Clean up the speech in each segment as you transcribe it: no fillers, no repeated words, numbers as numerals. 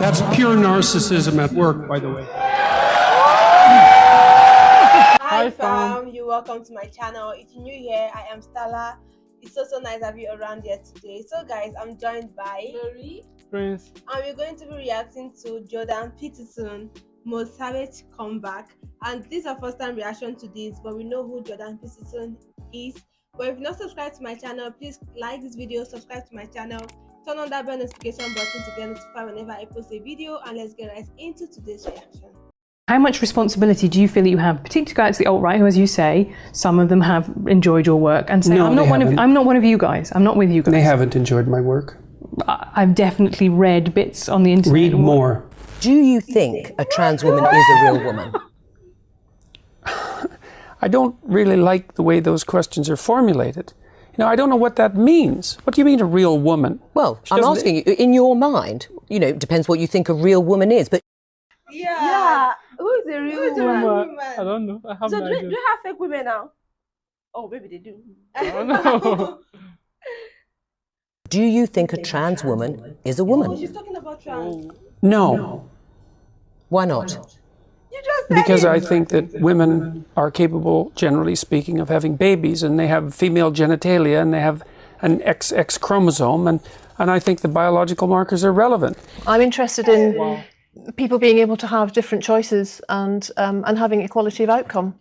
That's pure narcissism at work, by the way. Hi fam, you're welcome to my channel. If you're new here, I am Stella. It's so nice to have you around here today. So guys, I'm joined by Lori, Prince, and we're going to be reacting to Jordan Peterson most savage comeback. And this is our first time reaction to this, but we know who Jordan Peterson is. But if you're not subscribed to my channel, please like this video, subscribe to my channel, turn on that bell notification button to get notified whenever I post a video, and let's get right into today's reaction. how much responsibility do you feel that you have, particularly guys the alt-right, who, as you say, some of them have enjoyed your work and say, No, I'm not one of you guys. I'm not with you guys. They haven't enjoyed my work. I've definitely read bits on the internet. Read more. Do you think a trans woman is a real woman? I don't really like the way those questions are formulated. You know, I don't know what that means. What do you mean a real woman? Well, I'm asking you, in your mind, you know, it depends what you think a real woman is, but... Yeah. Who is a real woman? I don't know. I have So no do idea. you have fake women now? Oh, maybe they do. I don't know. Do you think a trans woman is a woman? Oh, she's talking about trans. No. Why not? You just said Because it. I think that women are capable, generally speaking, of having babies, and they have female genitalia, and they have an XX chromosome, and I think the biological markers are relevant. I'm interested in people being able to have different choices and having equality of outcome.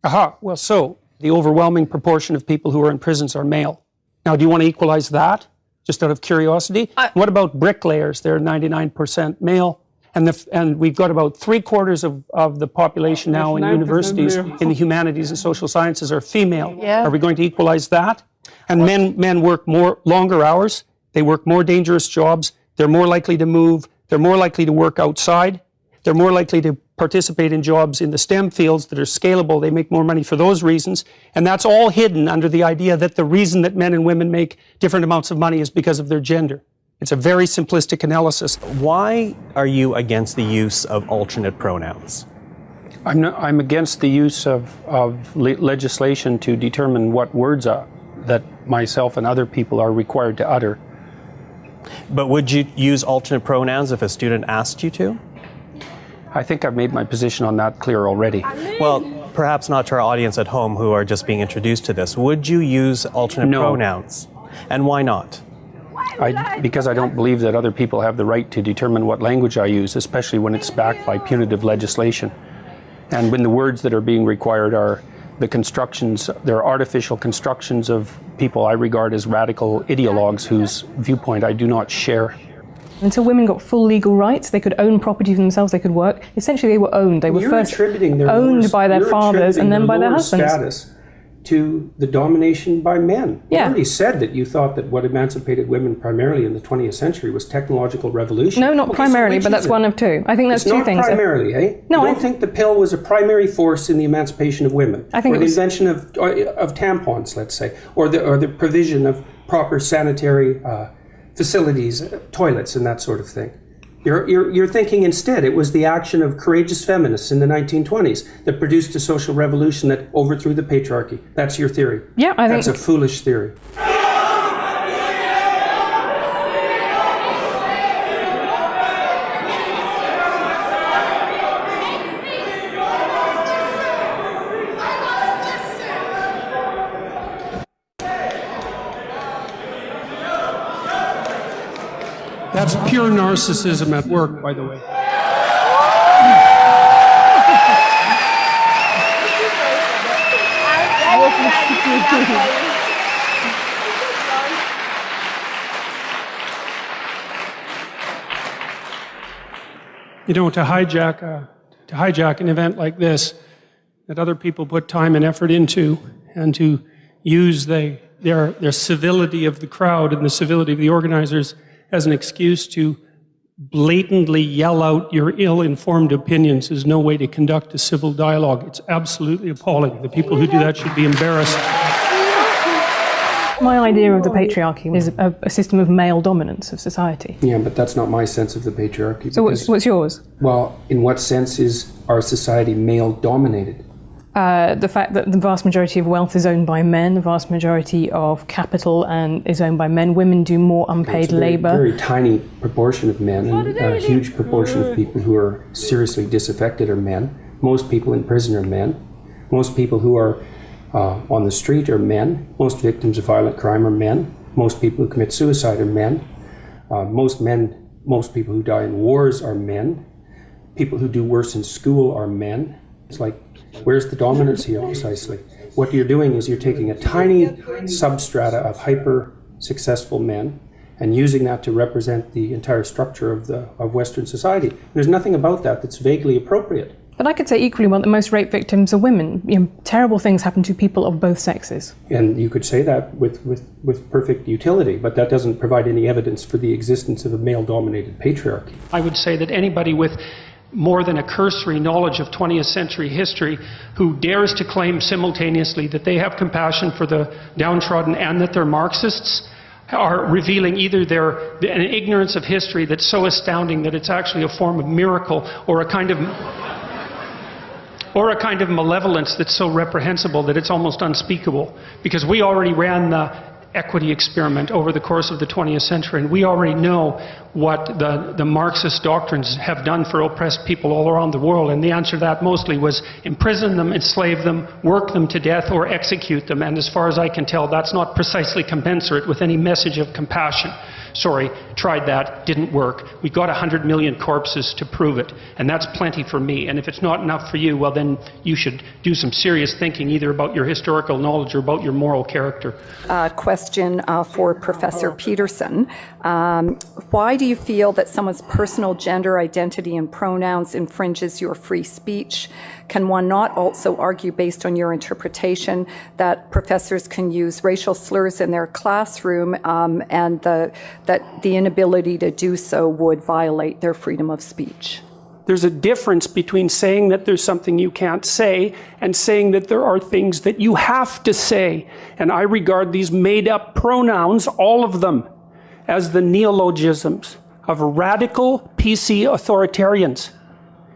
Aha, well, so the overwhelming proportion of people who are in prisons are male. Now, do you want to equalize that, just out of curiosity? What about bricklayers? They're 99% male. And we've got about 3/4 of the population now in universities in the humanities and social sciences are female. Yeah. Are we going to equalize that? And men work longer hours. They work more dangerous jobs. They're more likely to move. They're more likely to work outside. They're more likely to participate in jobs in the STEM fields that are scalable. They make more money for those reasons. And that's all hidden under the idea that the reason that men and women make different amounts of money is because of their gender. It's a very simplistic analysis. Why are you against the use of alternate pronouns? I'm against the use of legislation to determine what words that myself and other people are required to utter. But would you use alternate pronouns if a student asked you to? I think I've made my position on that clear already. Well, perhaps not to our audience at home who are just being introduced to this. Would you use alternate pronouns? And why not? Because I don't believe that other people have the right to determine what language I use, especially when it's backed by punitive legislation. And when the words that are being required are the constructions, they're artificial constructions of people I regard as radical ideologues whose viewpoint I do not share. Until women got full legal rights, they could own property for themselves, they could work. Essentially, they were owned. They were first owned by their fathers and then by their husbands. Status to the domination by men. You already said that you thought that what emancipated women primarily in the 20th century was technological revolution. No, not primarily, but that's one of two. I think that's two things. Not primarily, eh? No, you don't think the pill was a primary force in the emancipation of women? I think or the invention of tampons, let's say, or the provision of proper sanitary facilities, toilets, and that sort of thing. You're thinking instead it was the action of courageous feminists in the 1920s that produced a social revolution that overthrew the patriarchy. That's your theory. Yeah, I think that's a foolish theory. That's pure narcissism at work, by the way. You know, to hijack an event like this that other people put time and effort into, and to use their civility of the crowd and the civility of the organizers as an excuse to blatantly yell out your ill-informed opinions is no way to conduct a civil dialogue. It's absolutely appalling. The people who do that should be embarrassed. My idea of the patriarchy is a system of male dominance of society. Yeah, but that's not my sense of the patriarchy. So what's yours? Well, in what sense is our society male-dominated? The fact that the vast majority of wealth is owned by men, the vast majority of capital is owned by men. Women do more unpaid labour. Very tiny proportion of men, and a huge proportion of people who are seriously disaffected are men. Most people in prison are men. Most people who are on the street are men. Most victims of violent crime are men. Most people who commit suicide are men. Most people who die in wars are men. People who do worse in school are men. It's like, where's the dominance here precisely? What you're doing is you're taking a tiny substrata of hyper-successful men and using that to represent the entire structure of Western society. There's nothing about that that's vaguely appropriate. But I could say equally well that most rape victims are women. Terrible things happen to people of both sexes. And you could say that with perfect utility, but that doesn't provide any evidence for the existence of a male-dominated patriarchy. I would say that anybody with more than a cursory knowledge of 20th century history who dares to claim simultaneously that they have compassion for the downtrodden and that they're Marxists are revealing either an ignorance of history that's so astounding that it's actually a form of miracle, or a kind of malevolence that's so reprehensible that it's almost unspeakable. Because we already ran the equity experiment over the course of the 20th century, and we already know what the Marxist doctrines have done for oppressed people all around the world, and the answer to that mostly was imprison them, enslave them, work them to death, or execute them. And as far as I can tell, that's not precisely commensurate with any message of compassion. Sorry, tried that, didn't work. We got 100 million corpses to prove it, and that's plenty for me. And if it's not enough for you, well then you should do some serious thinking either about your historical knowledge or about your moral character. Question for Professor Peterson. Why do you feel that someone's personal gender identity and pronouns infringes your free speech? Can one not also argue, based on your interpretation, that professors can use racial slurs in their classroom and that the inability to do so would violate their freedom of speech? There's a difference between saying that there's something you can't say and saying that there are things that you have to say. And I regard these made-up pronouns, all of them, as the neologisms of radical PC authoritarians.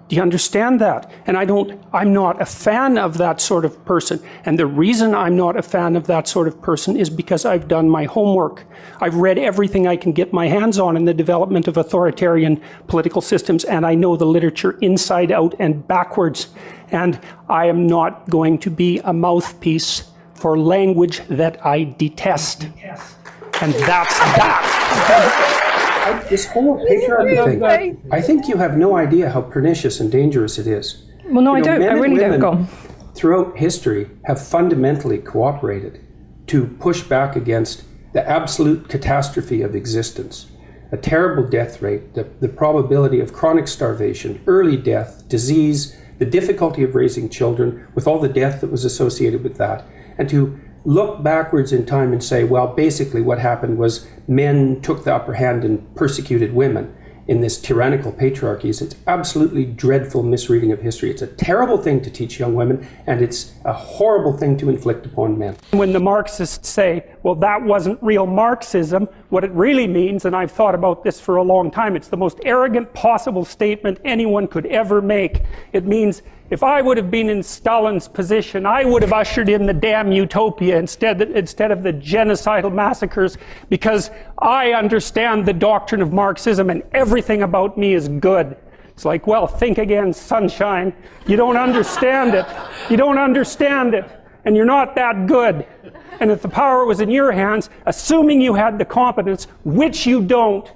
Do you understand that? And I'm not a fan of that sort of person. And the reason I'm not a fan of that sort of person is because I've done my homework. I've read everything I can get my hands on in the development of authoritarian political systems, and I know the literature inside out and backwards. And I am not going to be a mouthpiece for language that I detest. And that's that. This whole patriarchy thing, I think you have no idea how pernicious and dangerous it is. Well, no, I don't. I really don't. Go on. Throughout history have fundamentally cooperated to push back against the absolute catastrophe of existence. A terrible death rate, the probability of chronic starvation, early death, disease, the difficulty of raising children with all the death that was associated with that, and to look backwards in time and say, well, basically what happened was men took the upper hand and persecuted women in this tyrannical patriarchy. It's absolutely dreadful misreading of history. It's a terrible thing to teach young women, and it's a horrible thing to inflict upon men. When the Marxists say, well, that wasn't real Marxism, what it really means, and I've thought about this for a long time, it's the most arrogant possible statement anyone could ever make. It means, if I would have been in Stalin's position, I would have ushered in the damn utopia instead of the genocidal massacres, because I understand the doctrine of Marxism and everything about me is good. It's like, well, think again, sunshine. You don't understand it. You don't understand it. And you're not that good. And if the power was in your hands, assuming you had the competence, which you don't,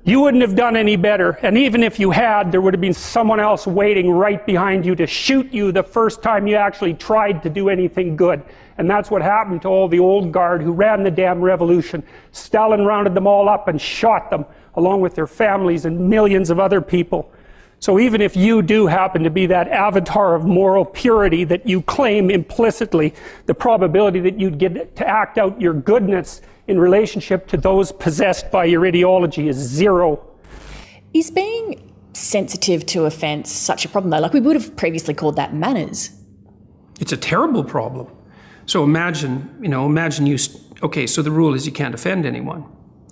you wouldn't have done any better. And even if you had, there would have been someone else waiting right behind you to shoot you the first time you actually tried to do anything good. And that's what happened to all the old guard who ran the damn revolution. Stalin rounded them all up and shot them, along with their families and millions of other people. So even if you do happen to be that avatar of moral purity that you claim implicitly, the probability that you'd get to act out your goodness in relationship to those possessed by your ideology is zero. Is being sensitive to offence such a problem, though? Like, we would have previously called that manners. It's a terrible problem. So imagine you, okay, so the rule is you can't offend anyone,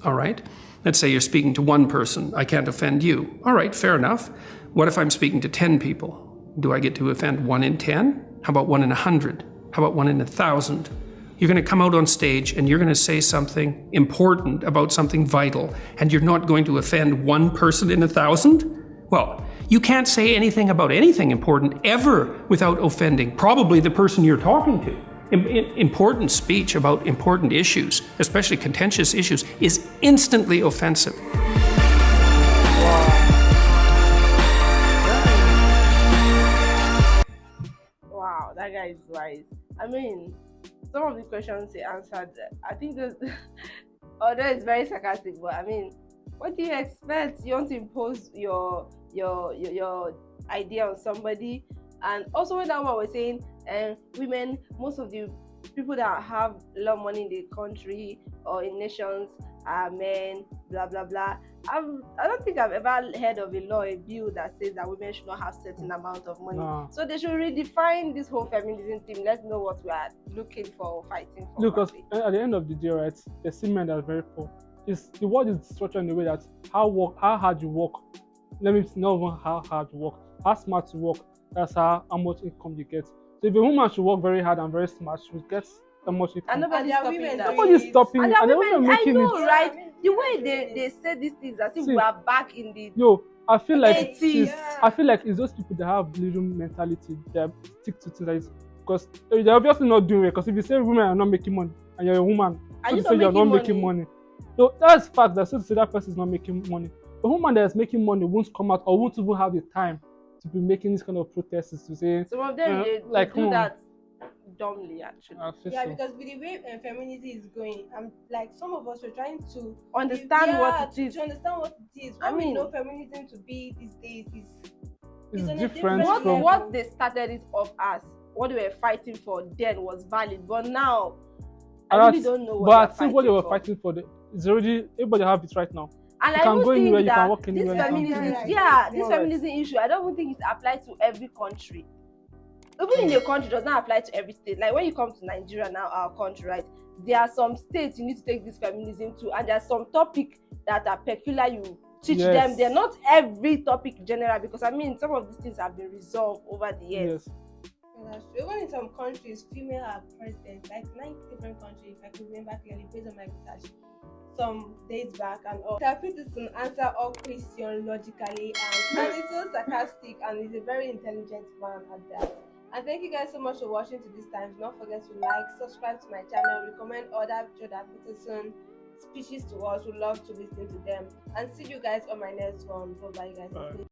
all right? Let's say you're speaking to one person, I can't offend you. All right, fair enough. What if I'm speaking to 10 people? Do I get to offend 1 in 10? How about 1 in 100? How about 1 in 1,000? You're going to come out on stage and you're going to say something important about something vital, and you're not going to offend 1 person in 1,000? Well, you can't say anything about anything important ever without offending probably the person you're talking to. Important speech about important issues, especially contentious issues, is instantly offensive. Wow, that guy is wise. I mean, some of the questions he answered, I think those, although it's very sarcastic, but I mean, what do you expect? You want to impose your idea on somebody? And also when that one was saying, women, most of the people that have a lot of money in the country or in nations are men, blah blah blah. I don't think I've ever heard of a law, a bill that says that women should not have certain amount of money. No. So they should redefine this whole feminism thing. Let's know what we are looking for or fighting for. Because at the end of the day, right, the men that are very poor. The world is structured in a way that how hard you work. Let me know even how hard you work, how smart you work. That's how much income you get. So if a woman should work very hard and very smart, she will get that much income. And nobody's stopping that. Nobody's stopping it. And women, making I know, it. right? The way they say these things as if we are back in the I feel like 80s. I feel like it's those people that have little mentality that stick to things because they're obviously not doing it. Because if you say women are not making money and you're a woman, so you say you're not making money. So that's fact. That's to say that person is not making money. A woman that is making money won't come out or won't even have the time to be making this kind of protests to say. Some of them they do that dumbly, actually. Yeah, because with the way feminism is going, like some of us were trying to understand what it is. To understand what it is. I mean, know feminism to be these days is different. What they started it off as, what they were fighting for then was valid, but now I really don't know what. But I think what they were fighting for, it's already everybody have it right now. And you can go anywhere, you can walk anywhere. This feminism issue, I don't think it's applied to every country. Even in a country, it does not apply to every state. Like when you come to Nigeria now, our country, right? There are some states you need to take this feminism to, and there are some topics that are peculiar. You teach them. They're not every topic general, because I mean, some of these things have been resolved over the years. That's true. Even in some countries, female are president, like 9 different countries, if I could remember clearly based on my research some days back and all. Jordan Peterson answer all questions logically and he's so sarcastic and he's a very intelligent man at that. And thank you guys so much for watching to this time. Do not forget to like, subscribe to my channel, recommend other Jordan Peterson speeches to us. We love to listen to them. And see you guys on my next one. Bye bye guys. Bye.